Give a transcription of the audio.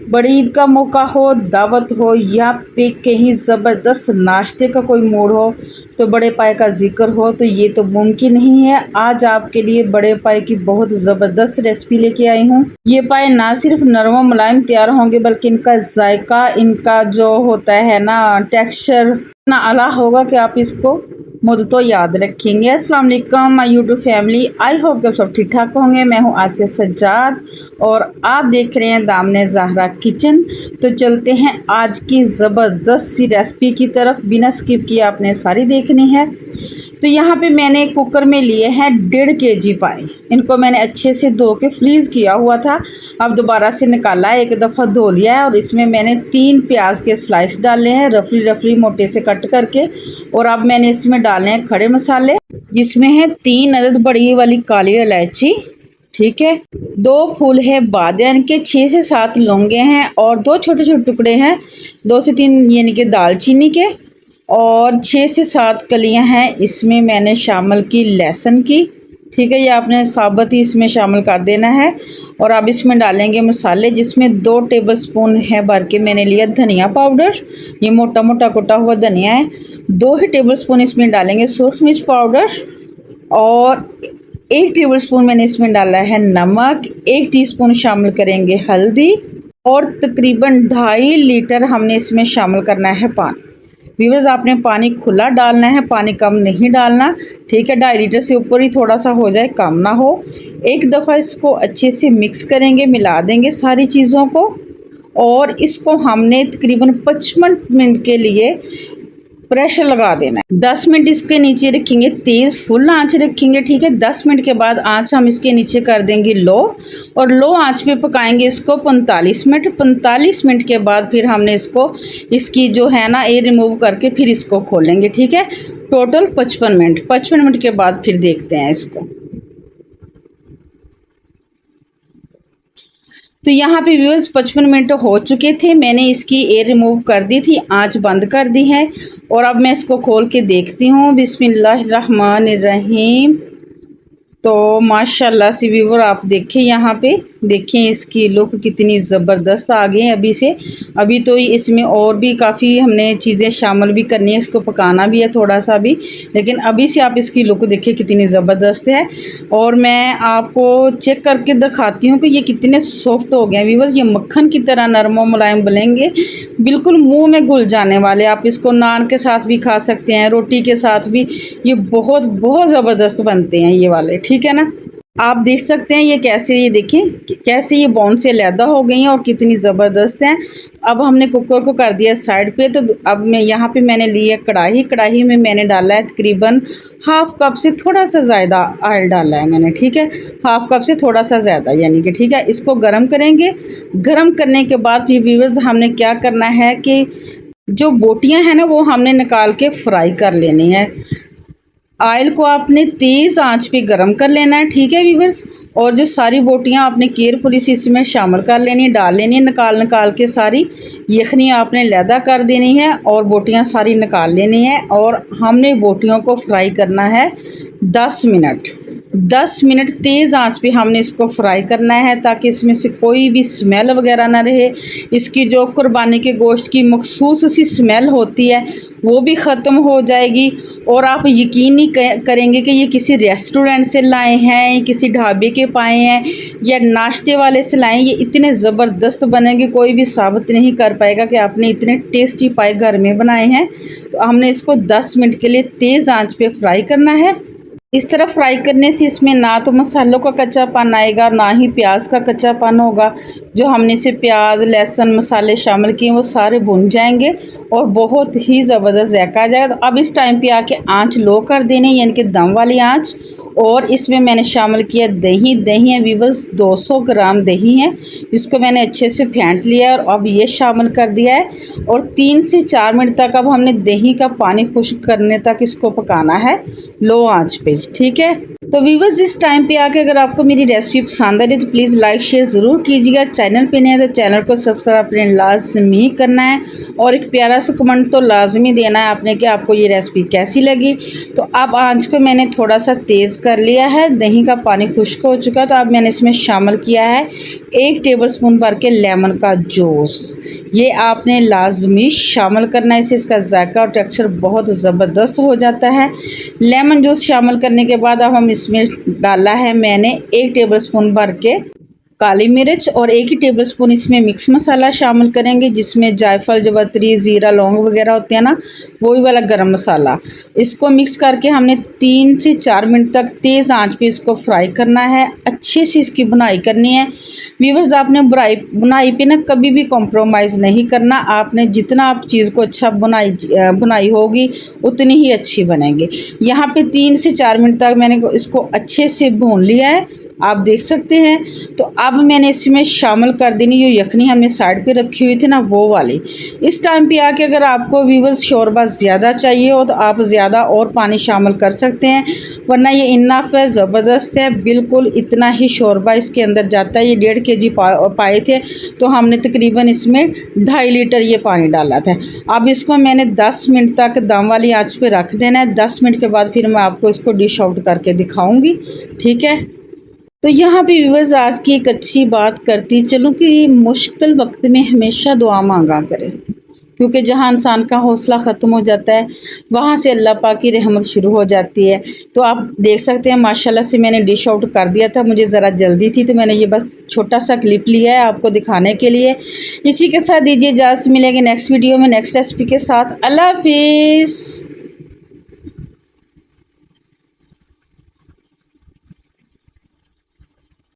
बड़ी ईद का मौका हो, दावत हो या पे कहीं ज़बरदस्त नाश्ते का कोई मूड हो, तो बड़े पाए का ज़िक्र हो तो ये तो मुमकिन नहीं है। आज आपके लिए बड़े पाए की बहुत ज़बरदस्त रेसिपी लेके आई हूँ। ये पाए ना सिर्फ नरम व मुलायम तैयार होंगे बल्कि इनका जायका, इनका जो होता है ना टेक्सचर इतना आला होगा कि आप इसको मुद्दतों याद रखेंगे। अस्सलाम वालेकुम my YouTube family, I hope कि सब ठीक ठाक होंगे। मैं हूँ आसिया सज्जाद और आप देख रहे हैं दामने ज़हरा किचन। तो चलते हैं आज की ज़बरदस्त सी रेसिपी की तरफ, बिना स्किप किए आपने सारी देखनी है। तो यहाँ पे मैंने कुकर में लिए हैं 1.5 kg पाए। इनको मैंने अच्छे से धो के फ्रीज़ किया हुआ था, अब दोबारा से निकाला है, एक दफ़ा धो लिया है। और इसमें मैंने 3 प्याज के स्लाइस डाले हैं रफली रफली मोटे से कट करके। और अब मैंने इसमें डाले हैं खड़े मसाले, जिसमें है 3 अदद बड़ी वाली काली इलायची, ठीक है, 2 फूल है बादियान के, 6 से 7 लौंगे हैं और 2 छोटे छोटे टुकड़े हैं 2 से 3 यानी कि दालचीनी के, और 6 से 7 कलियां हैं इसमें मैंने शामिल की लहसुन की, ठीक है। ये आपने साबुत ही इसमें शामिल कर देना है। और अब इसमें डालेंगे मसाले, जिसमें 2 टेबलस्पून है भर के मैंने लिया धनिया पाउडर, ये मोटा मोटा कुटा हुआ धनिया है। 2 ही टेबलस्पून इसमें डालेंगे सुरख मिर्च पाउडर, और 1 टेबलस्पून मैंने इसमें डाला है नमक, 1 टीस्पून शामिल करेंगे हल्दी, और तकरीबन 2.5 लीटर हमने इसमें शामिल करना है पानी। व्यूअर्स, आपने पानी खुला डालना है, पानी कम नहीं डालना, ठीक है। 2.5 लीटर से ऊपर ही थोड़ा सा हो जाए, कम ना हो। एक दफ़ा इसको अच्छे से मिक्स करेंगे, मिला देंगे सारी चीज़ों को, और इसको हमने तकरीबन 55 मिनट के लिए प्रेशर लगा देना है। 10 मिनट इसके नीचे रखेंगे, तेज़ फुल आंच रखेंगे, ठीक है। 10 मिनट के बाद आंच हम इसके नीचे कर देंगे लो, और लो आंच पे पकाएंगे इसको 45 मिनट। 45 मिनट के बाद फिर हमने इसको, इसकी जो है ना एयर रिमूव करके फिर इसको खोलेंगे, ठीक है। Total 55 minute. 55 मिनट के बाद फिर देखते हैं इसको। तो यहाँ पे व्यूअर्स 55 मिनट हो चुके थे, मैंने इसकी एयर रिमूव कर दी थी, आंच बंद कर दी है। और अब मैं इसको खोल के देखती हूँ। बिस्मिल्लाहिर्रहमानिर्रहीम। तो माशाल्लाह से व्यूअर आप देखें, यहाँ पे देखें इसकी लुक कितनी ज़बरदस्त आ गई है अभी से। अभी तो इसमें और भी काफ़ी हमने चीज़ें शामिल भी करनी है, इसको पकाना भी है थोड़ा सा भी, लेकिन अभी से आप इसकी लुक देखिए कितनी ज़बरदस्त है। और मैं आपको चेक करके दिखाती हूँ कि ये कितने सॉफ्ट हो गए हैं व्यूअर्स। ये मक्खन की तरह नरम और मुलायम बनेंगे, बिल्कुल मुँह में घुल जाने वाले। आप इसको नान के साथ भी खा सकते हैं, रोटी के साथ भी। ये बहुत बहुत ज़बरदस्त बनते हैं ये वाले, ठीक है ना। आप देख सकते हैं ये कैसे, ये देखें कैसे ये बोन से अलहदा हो गई हैं और कितनी ज़बरदस्त हैं। अब हमने कुकर को कर दिया साइड पे। तो अब मैं यहाँ पे मैंने लिया कढ़ाई, कढ़ाई में मैंने डाला है तकरीबन हाफ़ कप से थोड़ा सा ज़्यादा ऑयल डाला है मैंने, ठीक है। हाफ़ कप से थोड़ा सा ज़्यादा यानी कि, ठीक है। इसको गर्म करेंगे। गर्म करने के बाद फिर व्यूअर्स हमने क्या करना है कि जो बोटियाँ हैं ना वो हमने निकाल के फ्राई कर लेनी है। ऑयल को आपने तेज़ आंच पे गरम कर लेना है, ठीक है व्यूअर्स। और जो सारी बोटियां आपने केयरफुली से इसमें शामिल कर लेनी है, डाल लेनी है, निकाल के सारी यखनी आपने लैदा कर देनी है और बोटियां सारी निकाल लेनी है। और हमने बोटियों को फ्राई करना है 10 मिनट। 10 मिनट तेज़ आंच पे हमने इसको फ्राई करना है, ताकि इसमें से कोई भी स्मेल वगैरह ना रहे। इसकी जो कुर्बानी के गोश्त की मखसूस सी स्मेल होती है वो भी ख़त्म हो जाएगी। और आप यकीन नहीं करेंगे कि ये किसी रेस्टोरेंट से लाए हैं, किसी ढाबे के पाए हैं या नाश्ते वाले से लाए हैं। ये इतने ज़बरदस्त बनेंगे, कोई भी साबित नहीं कर पाएगा कि आपने इतने टेस्टी पाए घर में बनाए हैं। तो हमने इसको 10 मिनट के लिए तेज़ आंच पे फ्राई करना है। इस तरह फ्राई करने से इसमें ना तो मसालों का कच्चापन आएगा, ना ही प्याज का कच्चापन होगा। जो हमने इसे प्याज लहसुन मसाले शामिल किए वो सारे भुन जाएंगे और बहुत ही ज़बरदस्त जायका आ जाएगा। तो अब इस टाइम पे आके आंच लो कर देनी, यानी कि दम वाली आंच। और इसमें मैंने शामिल किया दही। दही है व्यूअर्स, 200 ग्राम दही है। इसको मैंने अच्छे से फेंट लिया और अब ये शामिल कर दिया है। और 3 से 4 मिनट तक अब हमने दही का पानी खुश्क करने तक इसको पकाना है लो आंच पे, ठीक है। तो व्यूअर्स इस टाइम पे आके अगर आपको मेरी रेसिपी पसंद आ रही तो प्लीज़ लाइक शेयर ज़रूर कीजिएगा। चैनल पे नहीं है तो चैनल को सब्सक्राइब अपने लाजमी करना है, और एक प्यारा सा कमेंट तो लाजमी देना है आपने कि आपको ये रेसिपी कैसी लगी। तो अब आंच को मैंने थोड़ा सा तेज़ कर लिया है, दही का पानी खुश्क हो चुका। तो अब मैंने इसमें शामिल किया है 1 टेबलस्पून भर के लेमन का जूस, ये आपने लाजमी शामिल करना है। इससे इसका जायका और टेक्सचर बहुत ज़बरदस्त हो जाता है। लेमन जूस शामिल करने के बाद अब हम इसमें डाला है मैंने 1 टेबलस्पून भर के काली मिर्च और 1 ही टेबलस्पून इसमें मिक्स मसाला शामिल करेंगे, जिसमें जायफल, जवत्री, ज़ीरा, लौंग वगैरह होते हैं ना, वही वाला गरम मसाला। इसको मिक्स करके हमने 3 से 4 मिनट तक तेज़ आंच पे इसको फ्राई करना है। अच्छे से इसकी बुनाई करनी है। व्यूअर्स, आपने बुनाई पे ना कभी भी कॉम्प्रोमाइज़ नहीं करना। आपने जितना आप चीज़ को अच्छा बुनाई होगी उतनी ही अच्छी बनेगी। यहाँ पे 3 से 4 मिनट तक मैंने इसको अच्छे से भून लिया है, आप देख सकते हैं। तो अब मैंने इसमें शामिल कर देनी जो यखनी हमने साइड पे रखी हुई थी ना, वो वाली। इस टाइम पे आके अगर आपको व्यूअर्स शोरबा ज़्यादा चाहिए हो तो आप ज़्यादा और पानी शामिल कर सकते हैं, वरना ये इनफ है, ज़बरदस्त है। बिल्कुल इतना ही शोरबा इसके अंदर जाता है। ये 1.5 kg पाए थे तो हमने तकरीबन इसमें 2.5 लीटर ये पानी डाला था। अब इसको मैंने 10 मिनट तक दम वाली आँच पर रख देना है। 10 मिनट के बाद फिर मैं आपको इसको डिश आउट करके दिखाऊँगी, ठीक है। तो यहाँ पे व्यूअर्स आज की एक अच्छी बात करती चलूँ कि मुश्किल वक्त में हमेशा दुआ मांगा करें, क्योंकि जहाँ इंसान का हौसला ख़त्म हो जाता है वहाँ से अल्लाह पाक की रहमत शुरू हो जाती है। तो आप देख सकते हैं माशाल्लाह से मैंने डिश आउट कर दिया था। मुझे ज़रा जल्दी थी तो मैंने ये बस छोटा सा क्लिप लिया है आपको दिखाने के लिए। इसी के साथ दीजिए इजाज़त, मिलेंगे नेक्स्ट वीडियो में नेक्स्ट रेसिपी के साथ। अल्लाह हाफिज़।